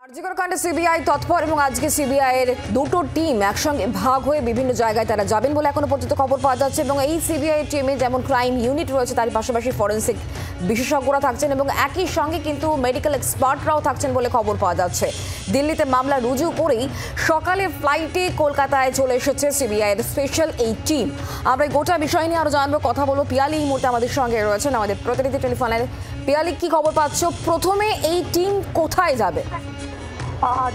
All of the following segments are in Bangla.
আরজিকর কাণ্ডে সিবিআই তৎপর এবং আজকে সিবিআই এর দুটো টিম একসঙ্গে ভাগ হয়ে বিভিন্ন জায়গায় তারা যাবেন বলে এখনো পর্যন্ত খবর পাওয়া যাচ্ছে এবং এই সিবিআই টিমে যেমন ক্রাইম ইউনিট রয়েছে তার পাশাপাশি ফরেনসিক বিশেষজ্ঞরা থাকছেন এবং একই সঙ্গে কিন্তু মেডিকেল এক্সপার্টরাও থাকছেন বলে খবর পাওয়া যাচ্ছে। দিল্লিতে মামলা রুজু করেই সকালে ফ্লাইটে কলকাতায় চলে এসেছে সিবিআই এর স্পেশাল এই টিম। আমরা গোটা বিষয় নিয়ে আরো জানবো, কথা বলবো। পিয়ালি এই মুহূর্তে আমাদের সঙ্গে রয়েছেন, আমাদের প্রতিনিধি টেলিফোনে। পিয়ালি, কি খবর পাচ্ছ? প্রথমে এই টিম কোথায় যাবে?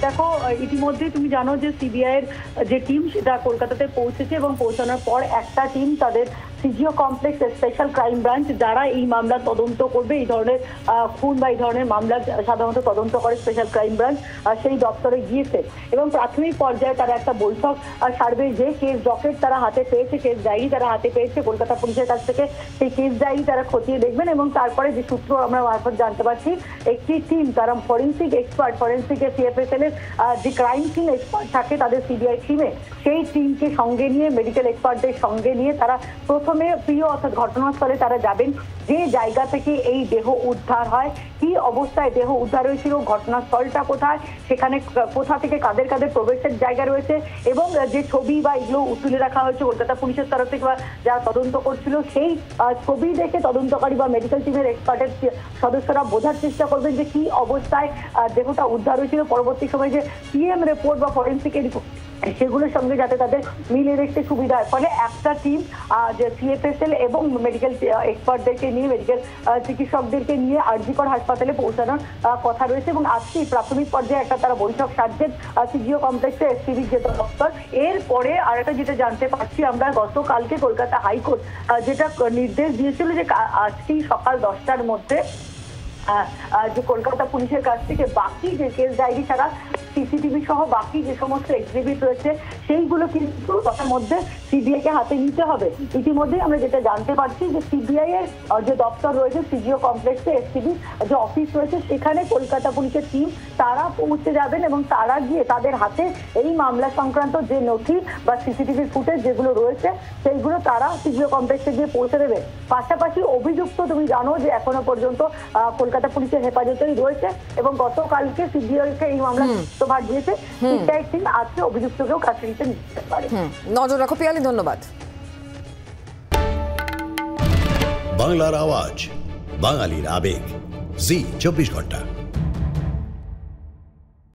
দেখো, ইতিমধ্যে তুমি জানো যে সিবিআই এর যে টিম সেটা কলকাতাতে পৌঁছেছে এবং পৌঁছানোর পর একটা টিম তাদের CGO complex special crime branch, যারা এই মামলা তদন্ত করবে, এই ধরনের খুন বা এই ধরনের মামলা সাধারণত তদন্ত করে স্পেশাল ক্রাইম ব্রাঞ্চ, সেই দপ্তরে গিয়েছে এবং প্রাথমিক পর্যায়ে তারা একটা বৈঠক সারবে। যে কেস ডকেট তারা হাতে পেয়েছে, কেস ডায়েরি তারা হাতে পেয়েছে কলকাতা পুলিশের কাছ থেকে, সেই কেস ডায়েরি তারা খতিয়ে দেখবেন এবং তারপরে যে সূত্র আমরা মারফত জানতে পারছি, একটি টিম তারা ফরেন্সিক এক্সপার্ট, ফরেন্সিক সিএফএসএল এর যে ক্রাইম সিন এক্সপার্ট থাকে তাদের সিবিআই টিমে, সেই টিমকে সঙ্গে নিয়ে, মেডিকেল এক্সপার্টদের সঙ্গে নিয়ে তারা প্রথমে প্রিয় অর্থাৎ ঘটনাস্থলে তারা যাবেন, যে জায়গা থেকে এই দেহ উদ্ধার হয়, কি অবস্থায় দেহ উদ্ধার হয়েছিল, ঘটনাস্থলটা কোথায়, সেখানে কোথা থেকে কাদের কাদের প্রবেশের জায়গা রয়েছে এবং যে ছবি বা এগুলো তুলে রাখা হয়েছে কলকাতা পুলিশের তরফ থেকে বা যারা তদন্ত করছিল, সেই ছবি দেখে তদন্তকারী বা মেডিকেল টিমের এক্সপার্টের সদস্যরা বোঝার চেষ্টা করবেন যে কি অবস্থায় দেহটা উদ্ধার হয়েছিল। পরবর্তী সময় যে পিএম রিপোর্ট বা ফরেন্সিকের সেগুলোর সঙ্গে যাতে তাদের মিলে দেখতে সুবিধা হয়। ফলে একটা টিম যে সিএফএসএল এবং মেডিকেল এক্সপার্টদেরকে নিয়ে, মেডিকেল চিকিৎসকদেরকে নিয়ে আরজিকর হাসপাতালে পৌঁছানোর কথা রয়েছে এবং আজকেই প্রাথমিক পর্যায়ে একটা তারা বৈঠক সারছেন সিজিও কমপ্লেক্সে, এসপিবির যে দপ্তর। এরপরে আরেকটা যেটা জানতে পারছি আমরা, গতকালকে কলকাতা হাইকোর্ট যেটা নির্দেশ দিয়েছিল যে আজকেই সকাল 10টার মধ্যে যে কলকাতা পুলিশের কাছ থেকে বাকি যে কেস ডায়েরি ছাড়া সিসিটিভি সহ বাকি যে সমস্ত এক্সিবিট রয়েছে সেইগুলো কিন্তু তার মধ্যে সিবিআই কে হাতে নিতে হবে। ইতিমধ্যেই আমরা যেটা জানতে পারছি যে সিবিআই এর যে দপ্তর রয়েছে সিজিও কমপ্লেক্সে, এসপিবি যে অফিস রয়েছে, সেখানে কলকাতা পুলিশের টিম তারা পৌঁছে যাবেন এবং তারা গিয়ে তাদের হাতে এই মামলা সংক্রান্ত যে নথি বা সিসিটিভি ফুটেজ যেগুলো রয়েছে সেইগুলো তারা সিজিও কমপ্লেক্সে গিয়ে পৌঁছে দেবে। পাশাপাশি অভিযুক্ত, তুমি জানো যে এখনো পর্যন্ত কলকাতা পুলিশের হেফাজতেই রয়েছে এবং গতকালকে সিবিআই কে এই মামলা ভার দিয়েছে। সিবিআই টিম আজকে অভিযুক্তকেও কাছে নিতে পারে। নজর রাখো পিয়ালি, ধন্যবাদ। বাংলার আওয়াজ, বাঙালির আবেগ, জি 24 ঘন্টা।